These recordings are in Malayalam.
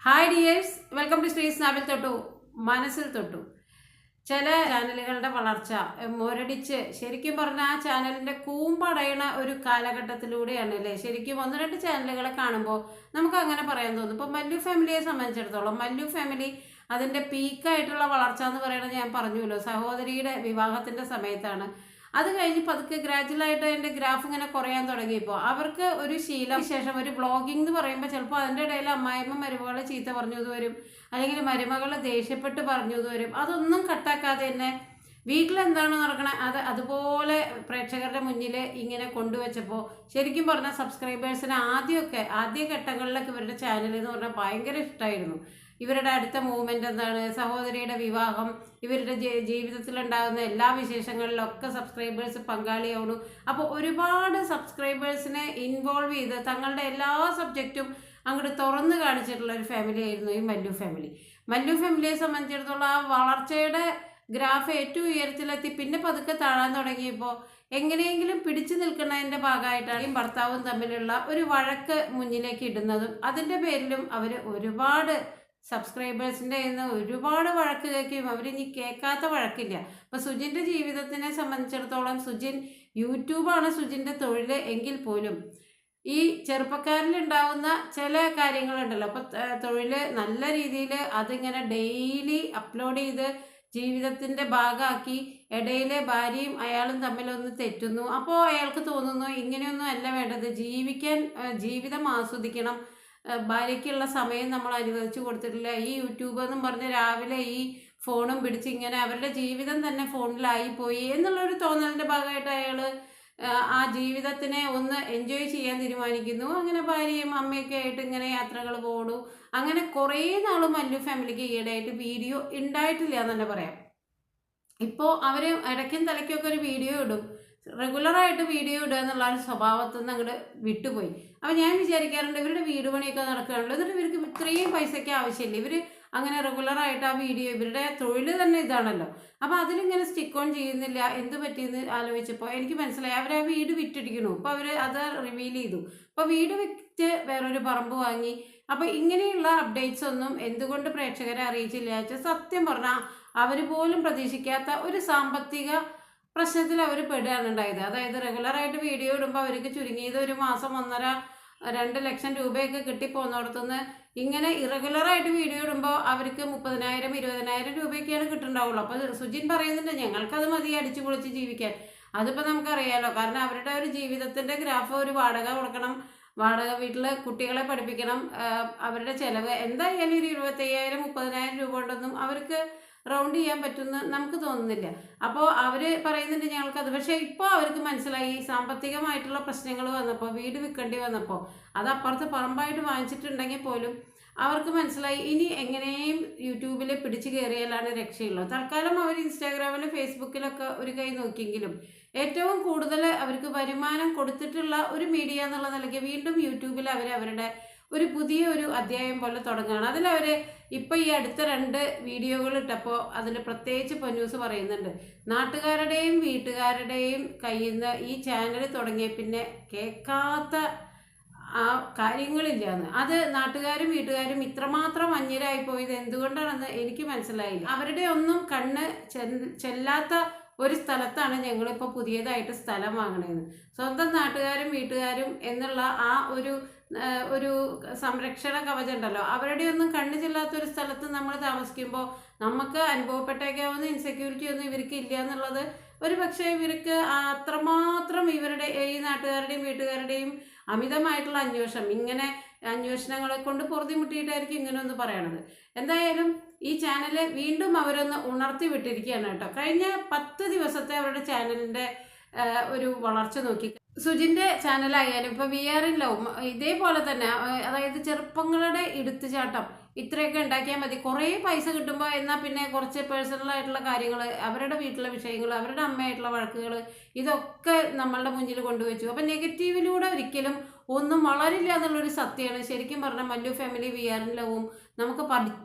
Hi dears, welcome to Sree സ്നാവിൽ തൊട്ടു മനസ്സിൽ തൊട്ടു. ചില ചാനലുകളുടെ വളർച്ച മുരടിച്ച് ശരിക്കും പറഞ്ഞാൽ ആ ചാനലിൻ്റെ കൂമ്പടയണ ഒരു കാലഘട്ടത്തിലൂടെയാണ് അല്ലേ. ശരിക്കും ഒന്ന് രണ്ട് ചാനലുകളെ കാണുമ്പോൾ നമുക്ക് അങ്ങനെ പറയാൻ തോന്നും. ഇപ്പോൾ മല്ലു ഫാമിലിയെ സംബന്ധിച്ചിടത്തോളം മല്ലു ഫാമിലി അതിൻ്റെ പീക്കായിട്ടുള്ള വളർച്ച എന്ന് പറയുന്നത് ഞാൻ പറഞ്ഞുല്ലോ, സഹോദരിയുടെ വിവാഹത്തിൻ്റെ സമയത്താണ്. അത് കഴിഞ്ഞ് പതുക്കെ ഗ്രാജുവലായിട്ട് അതിൻ്റെ ഗ്രാഫ് ഇങ്ങനെ കുറയാൻ തുടങ്ങിയപ്പോൾ അവർക്ക് ഒരു ശീലം ശേഷം ഒരു ബ്ലോഗിംഗ് എന്ന് പറയുമ്പോൾ ചിലപ്പോൾ അതിൻ്റെ ഇടയിൽ അമ്മായിമ്മ മരുമകളെ ചീത്ത പറഞ്ഞത് വരും, അല്ലെങ്കിൽ മരുമകളെ ദേഷ്യപ്പെട്ട് പറഞ്ഞത് വരും. അതൊന്നും കട്ടാക്കാതെ തന്നെ വീട്ടിലെന്താണ് നടക്കണത് അതുപോലെ പ്രേക്ഷകരുടെ മുന്നിൽ ഇങ്ങനെ കൊണ്ടുവച്ചപ്പോൾ ശരിക്കും പറഞ്ഞാൽ സബ്സ്ക്രൈബേഴ്സിന് ആദ്യ ഘട്ടങ്ങളിലൊക്കെ ഇവരുടെ ചാനൽ എന്ന് പറഞ്ഞാൽ ഭയങ്കര ഇഷ്ടമായിരുന്നു. ഇവരുടെ അടുത്ത മൂവ്മെൻ്റ് എന്താണ്, സഹോദരിയുടെ വിവാഹം, ഇവരുടെ ജീവിതത്തിലുണ്ടാകുന്ന എല്ലാ വിശേഷങ്ങളിലൊക്കെ സബ്സ്ക്രൈബേഴ്സ് പങ്കാളിയാവുന്നു. അപ്പോൾ ഒരുപാട് സബ്സ്ക്രൈബേഴ്സിനെ ഇൻവോൾവ് ചെയ്ത് തങ്ങളുടെ എല്ലാ സബ്ജക്റ്റും അങ്ങോട്ട് തുറന്ന് കാണിച്ചിട്ടുള്ള ഒരു ഫാമിലി ആയിരുന്നു ഈ മല്ലു ഫാമിലി. മല്ലു ഫാമിലിയെ സംബന്ധിച്ചിടത്തോളം ആ വളർച്ചയുടെ ഗ്രാഫ് ഏറ്റവും ഉയരത്തിലെത്തി പിന്നെ പതുക്കെ താഴാൻ തുടങ്ങിയപ്പോൾ എങ്ങനെയെങ്കിലും പിടിച്ചു നിൽക്കുന്നതിൻ്റെ ഭാഗമായിട്ടാണ് ഈ ഭർത്താവും തമ്മിലുള്ള ഒരു വഴക്ക് മുന്നിലേക്ക് ഇടുന്നതും അതിൻ്റെ പേരിലും അവർ ഒരുപാട് സബ്സ്ക്രൈബേഴ്സിൻ്റെ ഇന്ന് ഒരുപാട് വഴക്ക് കേൾക്കുകയും അവരിനി കേൾക്കാത്ത വഴക്കില്ല. അപ്പോൾ സുജിൻ്റെ ജീവിതത്തിനെ സംബന്ധിച്ചിടത്തോളം യൂട്യൂബാണ് സുജിൻ്റെ തൊഴിൽ എങ്കിൽ പോലും ഈ ചെറുപ്പക്കാരിലുണ്ടാവുന്ന ചില കാര്യങ്ങളുണ്ടല്ലോ, അപ്പോൾ തൊഴിൽ നല്ല രീതിയിൽ അതിങ്ങനെ ഡെയിലി അപ്ലോഡ് ചെയ്ത് ജീവിതത്തിൻ്റെ ഭാഗമാക്കി ഇടയിലെ ഭാര്യയും അയാളും തമ്മിലൊന്ന് തെറ്റുന്നു. അപ്പോൾ അയാൾക്ക് തോന്നുന്നു ഇങ്ങനെയൊന്നും അല്ല വേണ്ടത്, ജീവിതം ആസ്വദിക്കണം, ഭാര്യയ്ക്കുള്ള സമയം നമ്മൾ അനുവദിച്ചു കൊടുത്തിട്ടില്ല. ഈ യൂട്യൂബ് എന്നും പറഞ്ഞ് രാവിലെ ഈ ഫോണും പിടിച്ച് ഇങ്ങനെ അവരുടെ ജീവിതം തന്നെ ഫോണിലായിപ്പോയി എന്നുള്ളൊരു തോന്നലിൻ്റെ ഭാഗമായിട്ട് അയാൾ ആ ജീവിതത്തിനെ ഒന്ന് എൻജോയ് ചെയ്യാൻ തീരുമാനിക്കുന്നു. അങ്ങനെ ഭാര്യയും അമ്മയൊക്കെ ആയിട്ട് ഇങ്ങനെ യാത്രകൾ പോകണു. അങ്ങനെ കുറേ നാൾ മല്ലു ഫാമിലിക്ക് ഈയിടെയായിട്ട് വീഡിയോ ഉണ്ടായിട്ടില്ല എന്ന് തന്നെ പറയാം. ഇപ്പോൾ അവർ ഇടയ്ക്കും തലയ്ക്കൊക്കെ ഒരു വീഡിയോ ഇടും, റെഗുലറായിട്ട് വീഡിയോ ഇടുക എന്നുള്ള ഒരു സ്വഭാവത്തിൽ നിന്ന് അങ്ങോട്ട് വിട്ടുപോയി. അപ്പോൾ ഞാൻ വിചാരിക്കാറുണ്ട് ഇവരുടെ വീട് പണിയൊക്കെ നടക്കുകയാണല്ലോ, എന്നിട്ട് ഇവർക്ക് ഇത്രയും പൈസയ്ക്ക് ആവശ്യമില്ല, ഇവർ അങ്ങനെ റെഗുലറായിട്ട് ആ വീഡിയോ, ഇവരുടെ തൊഴിൽ തന്നെ ഇതാണല്ലോ, അപ്പോൾ അതിലിങ്ങനെ സ്റ്റിക്ക് ഓൺ ചെയ്യുന്നില്ല. എന്ത് പറ്റിയെന്ന് ആലോചിച്ചപ്പോൾ എനിക്ക് മനസ്സിലായി അവർ ആ വീട് വിറ്റിടിക്കണു. അപ്പോൾ അവർ അത് റിവീൽ ചെയ്തു. അപ്പോൾ വീട് വിറ്റ് വേറൊരു പറമ്പ് വാങ്ങി. അപ്പോൾ ഇങ്ങനെയുള്ള അപ്ഡേറ്റ്സ് ഒന്നും എന്തുകൊണ്ട് പ്രേക്ഷകരെ അറിയിച്ചില്ല വെച്ചാൽ സത്യം പറഞ്ഞാൽ അവർ പോലും പ്രതീക്ഷിക്കാത്ത ഒരു സാമ്പത്തിക പ്രശ്നത്തിൽ അവർ പെടുകയാണ് ഉണ്ടായത്. അതായത് റെഗുലറായിട്ട് വീഡിയോ ഇടുമ്പോൾ അവർക്ക് ചുരുങ്ങിയത് ഒരു മാസം 1.5-2 ലക്ഷം രൂപയൊക്കെ കിട്ടിപ്പോകുന്നിടത്തുനിന്ന് ഇങ്ങനെ ഇറഗുലറായിട്ട് വീഡിയോ ഇടുമ്പോൾ അവർക്ക് 30,000-20,000 രൂപയൊക്കെയാണ് കിട്ടുന്നുണ്ടാവുള്ളൂ. അപ്പോൾ സുജിൻ പറയുന്നുണ്ട് ഞങ്ങൾക്കത് മതി അടിച്ചു പൊളിച്ച് ജീവിക്കാൻ. അതിപ്പോൾ നമുക്കറിയാമല്ലോ, കാരണം അവരുടെ ഒരു ജീവിതത്തിൻ്റെ ഗ്രാഫ്, ഒരു വാടക കൊടുക്കണം, വാടക വീട്ടിൽ കുട്ടികളെ പഠിപ്പിക്കണം, അവരുടെ ചിലവ് എന്തായാലും ഒരു 25,000-30,000 രൂപ കൊണ്ടൊന്നും അവർക്ക് റൗണ്ട് ചെയ്യാൻ പറ്റുമെന്ന് നമുക്ക് തോന്നുന്നില്ല. അപ്പോൾ അവർ പറയുന്നുണ്ട് ഞങ്ങൾക്കത്. പക്ഷേ ഇപ്പോൾ അവർക്ക് മനസ്സിലായി സാമ്പത്തികമായിട്ടുള്ള പ്രശ്നങ്ങൾ വന്നപ്പോൾ, വീട് വിൽക്കേണ്ടി വന്നപ്പോൾ, അത് അപ്പുറത്ത് പറമ്പായിട്ട് വാങ്ങിച്ചിട്ടുണ്ടെങ്കിൽ പോലും അവർക്ക് മനസ്സിലായി ഇനി എങ്ങനെയും യൂട്യൂബിൽ പിടിച്ചു കയറിയാലാണ് രക്ഷയുള്ളൂ. തൽക്കാലം അവർ ഇൻസ്റ്റാഗ്രാമിലും ഫേസ്ബുക്കിലൊക്കെ ഒരു കൈ നോക്കിയെങ്കിലും ഏറ്റവും കൂടുതൽ അവർക്ക് വരുമാനം കൊടുത്തിട്ടുള്ള ഒരു മീഡിയ എന്നുള്ള നിലയ്ക്ക് വീണ്ടും യൂട്യൂബിൽ അവരുടെ ഒരു പുതിയൊരു അധ്യായം പോലെ തുടങ്ങുകയാണ്. അതിലവർ ഇപ്പോൾ ഈ അടുത്ത 2 വീഡിയോകൾ ഇട്ടപ്പോൾ അതിൽ പ്രത്യേകിച്ച് പൊന്നൂസ് പറയുന്നുണ്ട്, നാട്ടുകാരുടെയും വീട്ടുകാരുടെയും കയ്യിൽ നിന്ന് ഈ ചാനൽ തുടങ്ങിയ പിന്നെ കേൾക്കാത്ത ആ കാര്യങ്ങളില്ലാന്ന്. അത് നാട്ടുകാരും വീട്ടുകാരും ഇത്രമാത്രം അന്യരായി പോയത് എന്തുകൊണ്ടാണെന്ന് എനിക്ക് മനസ്സിലായില്ല. അവരുടെ ഒന്നും കണ്ണ് ചെല്ലാത്ത ഒരു സ്ഥലത്താണ് ഞങ്ങളിപ്പോൾ പുതിയതായിട്ട് സ്ഥലം വാങ്ങണേന്ന്. സ്വന്തം നാട്ടുകാരും വീട്ടുകാരും എന്നുള്ള ആ ഒരു സംരക്ഷണ കവചം ഉണ്ടല്ലോ, അവരുടെ ഒന്നും കണ്ണു ചെല്ലാത്തൊരു സ്ഥലത്ത് നമ്മൾ താമസിക്കുമ്പോൾ നമുക്ക് അനുഭവപ്പെട്ടേക്കാവുന്ന ഇൻസെക്യൂരിറ്റി ഒന്നും ഇവർക്ക് ഇല്ല എന്നുള്ളത് ഒരു പക്ഷേ ഇവർക്ക് അത്രമാത്രം ഇവരുടെ ഈ നാട്ടുകാരുടെയും വീട്ടുകാരുടെയും അമിതമായിട്ടുള്ള അന്വേഷണങ്ങളെ കൊണ്ട് പൊറുതിമുട്ടിയിട്ടായിരിക്കും ഇങ്ങനെ ഒന്ന് പറയണത്. എന്തായാലും ഈ ചാനൽ വീണ്ടും അവരൊന്ന് ഉണർത്തി വിട്ടിരിക്കുകയാണ് കേട്ടോ. കഴിഞ്ഞ 10 ദിവസത്തെ അവരുടെ ചാനലിൻ്റെ ഒരു വളർച്ച നോക്കി സുജിൻ്റെ ചാനലായാലും ഇപ്പോൾ VR ഇൻ ലവ് ഇതേപോലെ തന്നെ, അതായത് ചെറുപ്പങ്ങളുടെ എടുത്തുചാട്ടം ഇത്രയൊക്കെ ഉണ്ടാക്കിയാൽ മതി, കുറേ പൈസ കിട്ടുമ്പോൾ എന്നാൽ പിന്നെ കുറച്ച് പേഴ്സണലായിട്ടുള്ള കാര്യങ്ങൾ, അവരുടെ വീട്ടിലെ വിഷയങ്ങൾ, അവരുടെ അമ്മയായിട്ടുള്ള വഴക്കുകൾ, ഇതൊക്കെ നമ്മളുടെ മുന്നിൽ കൊണ്ടുവച്ചു. അപ്പം നെഗറ്റീവിലൂടെ ഒരിക്കലും ഒന്നും വളരില്ല എന്നുള്ളൊരു സത്യമാണ്. ശരിക്കും പറഞ്ഞാൽ Mallu family we are in ലവും നമുക്ക്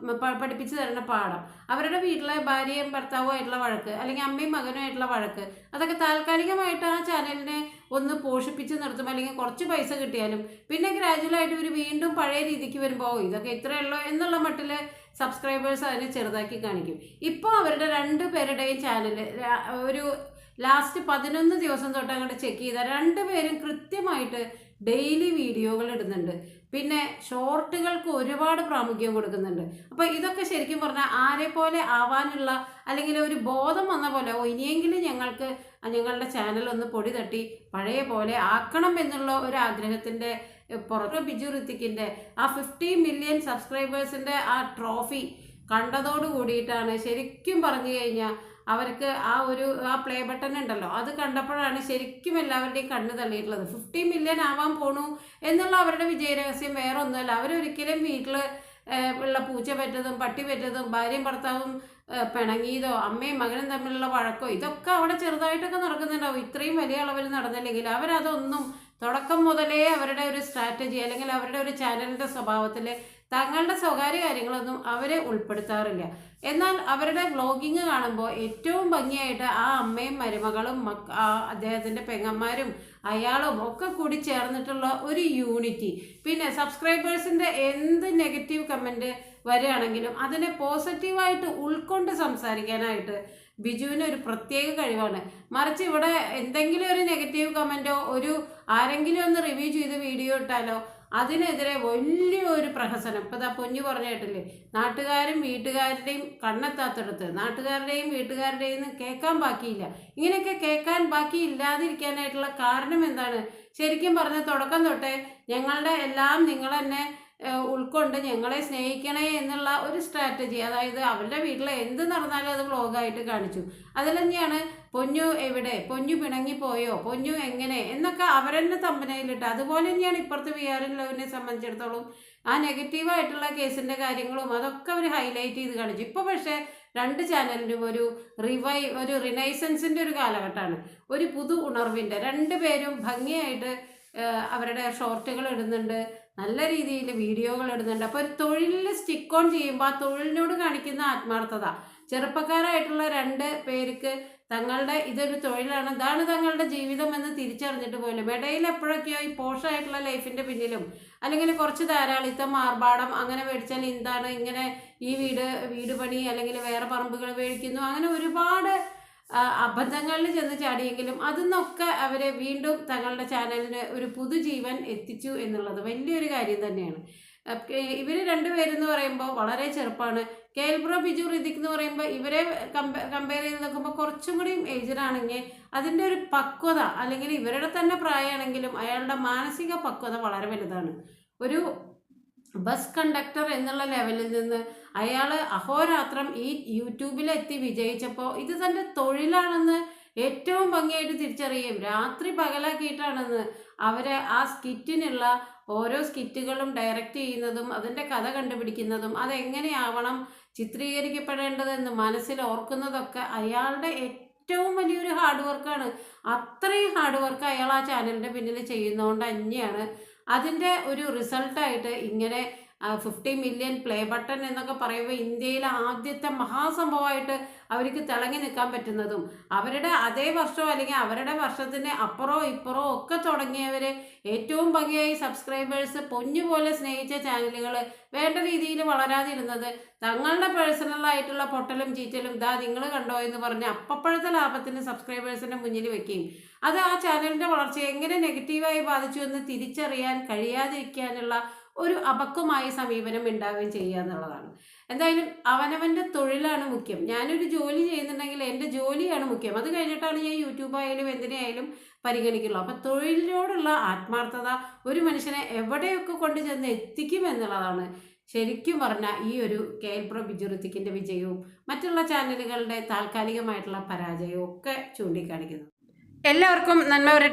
പഠിപ്പിച്ചു തരുന്ന പാഠം. അവരുടെ വീട്ടിലെ ഭാര്യയും ഭർത്താവും ആയിട്ടുള്ള വഴക്ക്, അല്ലെങ്കിൽ അമ്മയും മകനും ആയിട്ടുള്ള വഴക്ക്, അതൊക്കെ താൽക്കാലികമായിട്ട് ആ ചാനലിനെ ഒന്ന് പോഷിപ്പിച്ച് നിർത്തും. അല്ലെങ്കിൽ കുറച്ച് പൈസ കിട്ടിയാലും പിന്നെ ഗ്രാജുവലായിട്ട് ഇവർ വീണ്ടും പഴയ രീതിക്ക് വരുമ്പോൾ ഇതൊക്കെ ഇത്രയേ ഉള്ളൂ എന്നുള്ള മട്ടിൽ സബ്സ്ക്രൈബേഴ്സ് അതിനെ ചെറുതാക്കി കാണിക്കും. ഇപ്പോൾ അവരുടെ 2 പേരുടെയും ചാനൽ ഒരു ലാസ്റ്റ് 11 ദിവസം തൊട്ട് അങ്ങോട്ട് ചെക്ക് ചെയ്താൽ 2 പേരും കൃത്യമായിട്ട് ഡെയിലി വീഡിയോകൾ ഇടുന്നുണ്ട്. പിന്നെ ഷോർട്ടുകൾക്ക് ഒരുപാട് പ്രാമുഖ്യം കൊടുക്കുന്നുണ്ട്. അപ്പോൾ ഇതൊക്കെ ശരിക്കും പറഞ്ഞാൽ ആരെ പോലെ ആവാനുള്ള, അല്ലെങ്കിൽ ഒരു ബോധം വന്ന പോലെ, ഇനിയെങ്കിലും ഞങ്ങളുടെ ചാനൽ ഒന്ന് പൊടി തട്ടി പഴയ പോലെ ആക്കണം എന്നുള്ള ഒരു ആഗ്രഹത്തിൻ്റെ പുറത്ത് ബിജു ഋത്തിക്കിൻ്റെ ആ 50 മില്യൺ സബ്സ്ക്രൈബേഴ്സിൻ്റെ ആ ട്രോഫി കണ്ടതോട് കൂടിയിട്ടാണ് ശരിക്കും പറഞ്ഞു കഴിഞ്ഞാൽ അവർക്ക് ആ പ്ലേ ബട്ടൺ ഉണ്ടല്ലോ, അത് കണ്ടപ്പോഴാണ് ശരിക്കും എല്ലാവരുടെയും കണ്ണ് തള്ളിയിട്ടുള്ളത്. 50 മില്യൺ ആവാൻ പോണു എന്നുള്ള അവരുടെ വിജയരഹസ്യം വേറെ ഒന്നുമല്ല. അവരൊരിക്കലും വീട്ടിൽ ഉള്ള പൂച്ച പറ്റതും പട്ടി പറ്റതും ഭാര്യയും ഭർത്താവും പിണങ്ങിയതോ അമ്മയും മകനും തമ്മിലുള്ള വഴക്കോ ഇതൊക്കെ അവിടെ ചെറുതായിട്ടൊക്കെ നടക്കുന്നുണ്ടാവും. ഇത്രയും വലിയ അളവിൽ നടന്നില്ലെങ്കിൽ അവരതൊന്നും തുടക്കം മുതലേ അവരുടെ ഒരു സ്ട്രാറ്റജി, അല്ലെങ്കിൽ അവരുടെ ഒരു ചാനലിൻ്റെ സ്വഭാവത്തിൽ തങ്ങളുടെ സ്വകാര്യ കാര്യങ്ങളൊന്നും അവരെ ഉൾപ്പെടുത്താറില്ല. എന്നാൽ അവരുടെ വ്ളോഗിങ് കാണുമ്പോൾ ഏറ്റവും ഭംഗിയായിട്ട് ആ അമ്മയും മരുമകളും അദ്ദേഹത്തിൻ്റെ പെങ്ങന്മാരും അയാളും ഒക്കെ കൂടി ചേർന്നിട്ടുള്ള ഒരു യൂണിറ്റി. പിന്നെ സബ്സ്ക്രൈബേഴ്സിൻ്റെ എന്ത് നെഗറ്റീവ് കമൻറ്റ് വരികയാണെങ്കിലും അതിനെ പോസിറ്റീവായിട്ട് ഉൾക്കൊണ്ട് സംസാരിക്കാനായിട്ട് ബിജുവിന് ഒരു പ്രത്യേക കഴിവാണ്. മറിച്ച് ഇവിടെ എന്തെങ്കിലും ഒരു നെഗറ്റീവ് കമൻറ്റോ ആരെങ്കിലും ഒന്ന് റിവ്യൂ ചെയ്ത് വീഡിയോ ഇട്ടാലോ അതിനെതിരെ വലിയൊരു പ്രഹസനം. ഇപ്പോൾ പൊന്നു പറഞ്ഞു കേട്ടില്ലേ, നാട്ടുകാരും വീട്ടുകാരുടെയും കണ്ണെത്താത്തടുത്ത് നാട്ടുകാരുടെയും വീട്ടുകാരുടെയും കേൾക്കാൻ ബാക്കിയില്ല. ഇങ്ങനെയൊക്കെ കേൾക്കാൻ ബാക്കി ഇല്ലാതിരിക്കാനായിട്ടുള്ള കാരണം എന്താണ്? ശരിക്കും പറഞ്ഞ തുടക്കം തൊട്ടേ ഞങ്ങളുടെ എല്ലാം നിങ്ങൾ തന്നെ ഉൾക്കൊണ്ട് ഞങ്ങളെ സ്നേഹിക്കണേ എന്നുള്ള ഒരു സ്ട്രാറ്റജി, അതായത് അവരുടെ വീട്ടിൽ എന്ത് നടന്നാലും അത് വ്ളോഗായിട്ട് കാണിച്ചു. അതിൽ തന്നെയാണ് പൊന്നു എവിടെ, പൊന്നു പിണങ്ങിപ്പോയോ, പൊന്നു എങ്ങനെ എന്നൊക്കെ അവരെന്നെ തമ്പനയിലിട്ട്. അതുപോലെ തന്നെയാണ് ഇപ്പുറത്തെ വി ആർ ഇൻ ലവിനെ സംബന്ധിച്ചിടത്തോളം ആ നെഗറ്റീവായിട്ടുള്ള കേസിൻ്റെ കാര്യങ്ങളും അതൊക്കെ അവർ ഹൈലൈറ്റ് ചെയ്ത് കാണിച്ചു. ഇപ്പോൾ പക്ഷേ 2 ചാനലിനും ഒരു റിനൈസൻസിൻ്റെ ഒരു കാലഘട്ടമാണ്, ഒരു പുതു ഉണർവിൻ്റെ. 2 പേരും ഭംഗിയായിട്ട് അവരുടെ ഷോർട്ടുകൾ ഇടുന്നുണ്ട്, നല്ല രീതിയിൽ വീഡിയോകൾ ഇടുന്നുണ്ട്. അപ്പോൾ ഒരു തൊഴിലിൽ സ്റ്റിക്ക് ഓൺ ചെയ്യുമ്പോൾ ആ തൊഴിലിനോട് കാണിക്കുന്ന ആത്മാർത്ഥത, ചെറുപ്പക്കാരായിട്ടുള്ള 2 പേർക്ക് ഇതൊരു തൊഴിലാണ്, ഇതാണ് തങ്ങളുടെ ജീവിതം എന്ന് തിരിച്ചറിഞ്ഞിട്ട് പോലും ഇടയിൽ എപ്പോഴൊക്കെയോ ഈ പോഷായിട്ടുള്ള ലൈഫിൻ്റെ പിന്നിലും, അല്ലെങ്കിൽ കുറച്ച് ധാരാളിത്തം ആർഭാടം, അങ്ങനെ മേടിച്ചാൽ എന്താണ് ഇങ്ങനെ ഈ വീട് പണി, അല്ലെങ്കിൽ വേറെ പറമ്പുകൾ മേടിക്കുന്നു, അങ്ങനെ ഒരുപാട് അബദ്ധങ്ങളിൽ ചെന്ന് ചാടിയെങ്കിലും അതിന്നൊക്കെ അവരെ വീണ്ടും തങ്ങളുടെ ചാനലിന് ഒരു പുതുജീവൻ എത്തിച്ചു എന്നുള്ളത് വലിയൊരു കാര്യം തന്നെയാണ്. ഇവർ 2 പേരെന്ന് പറയുമ്പോൾ വളരെ ചെറുപ്പമാണ്. KL Bro ബിജു ഋതിക് എന്ന് പറയുമ്പോൾ ഇവരെ കമ്പയർ ചെയ്ത് നോക്കുമ്പോൾ കുറച്ചും കൂടിയും ഏജ്ഡാണെങ്കിൽ അതിൻ്റെ ഒരു പക്വത, അല്ലെങ്കിൽ ഇവരുടെ തന്നെ പ്രായമാണെങ്കിലും അയാളുടെ മാനസിക പക്വത വളരെ വലുതാണ്. ഒരു ബസ് കണ്ടക്ടർ എന്നുള്ള ലെവലിൽ നിന്ന് അയാൾ അഹോരാത്രം ഈ യൂട്യൂബിലെത്തി വിജയിച്ചപ്പോൾ ഇത് തൻ്റെ തൊഴിലാണെന്ന് ഏറ്റവും ഭംഗിയായിട്ട് തിരിച്ചറിയും. രാത്രി പകലാക്കിയിട്ടാണെന്ന് അവരെ ആ സ്കിറ്റിനുള്ള ഓരോ സ്കിറ്റുകളും ഡയറക്റ്റ് ചെയ്യുന്നതും അതിൻ്റെ കഥ കണ്ടുപിടിക്കുന്നതും അതെങ്ങനെയാവണം ചിത്രീകരിക്കപ്പെടേണ്ടതെന്ന് മനസ്സിൽ ഓർക്കുന്നതൊക്കെ അയാളുടെ ഏറ്റവും വലിയൊരു ഹാർഡ് വർക്കാണ്. അത്രയും ഹാർഡ് വർക്ക് അയാൾ ആ ചാനലിൻ്റെ പിന്നിൽ ചെയ്യുന്നതുകൊണ്ട് തന്നെയാണ് അതിൻ്റെ ഒരു റിസൾട്ടായിട്ട് ഇങ്ങനെ 50 മില്യൺ പ്ലേ ബട്ടൺ എന്നൊക്കെ പറയുമ്പോൾ ഇന്ത്യയിലെ ആദ്യത്തെ മഹാസംഭവമായിട്ട് അവർക്ക് തിളങ്ങി നിൽക്കാൻ പറ്റുന്നതും, അവരുടെ അതേ വർഷം അല്ലെങ്കിൽ അവരുടെ വർഷത്തിന് അപ്പുറോ ഇപ്പുറോ ഒക്കെ തുടങ്ങിയവർ ഏറ്റവും ഭംഗിയായി സബ്സ്ക്രൈബേഴ്സ് പൊന്നുപോലെ സ്നേഹിച്ച ചാനലുകൾ വേണ്ട രീതിയിൽ വളരാതിരുന്നത് തങ്ങളുടെ പേഴ്സണലായിട്ടുള്ള പൊട്ടലും ചീറ്റലും നിങ്ങൾ കണ്ടോ എന്ന് പറഞ്ഞ് അപ്പപ്പോഴത്തെ ലാഭത്തിന് സബ്സ്ക്രൈബേഴ്സിൻ്റെ മുന്നിൽ വെക്കുകയും അത് ആ ചാനലിൻ്റെ വളർച്ചയെ എങ്ങനെ നെഗറ്റീവായി ബാധിച്ചു എന്ന് തിരിച്ചറിയാൻ കഴിയാതിരിക്കാനുള്ള ഒരു അപക്വമായ സമീപനം ഉണ്ടാവുകയും ചെയ്യുക എന്നുള്ളതാണ്. എന്തായാലും അവനവൻ്റെ തൊഴിലാണ് മുഖ്യം. ഞാനൊരു ജോലി ചെയ്യുന്നുണ്ടെങ്കിൽ എൻ്റെ ജോലിയാണ് മുഖ്യം, അത് കഴിഞ്ഞിട്ടാണ് ഞാൻ യൂട്യൂബായാലും എന്തിനായാലും പരിഗണിക്കുള്ളൂ. അപ്പം തൊഴിലിനോടുള്ള ആത്മാർത്ഥത ഒരു മനുഷ്യനെ എവിടെയൊക്കെ കൊണ്ട് ചെന്ന് എത്തിക്കും എന്നുള്ളതാണ് ശരിക്കും പറഞ്ഞാൽ ഈ ഒരു KL Bro ബിജു ഋതിക്കിൻ്റെ വിജയവും മറ്റുള്ള ചാനലുകളുടെ താൽക്കാലികമായിട്ടുള്ള പരാജയവും ഒക്കെ ചൂണ്ടിക്കാണിക്കുന്നത്. എല്ലാവർക്കും നന്മ വരട്ടെ.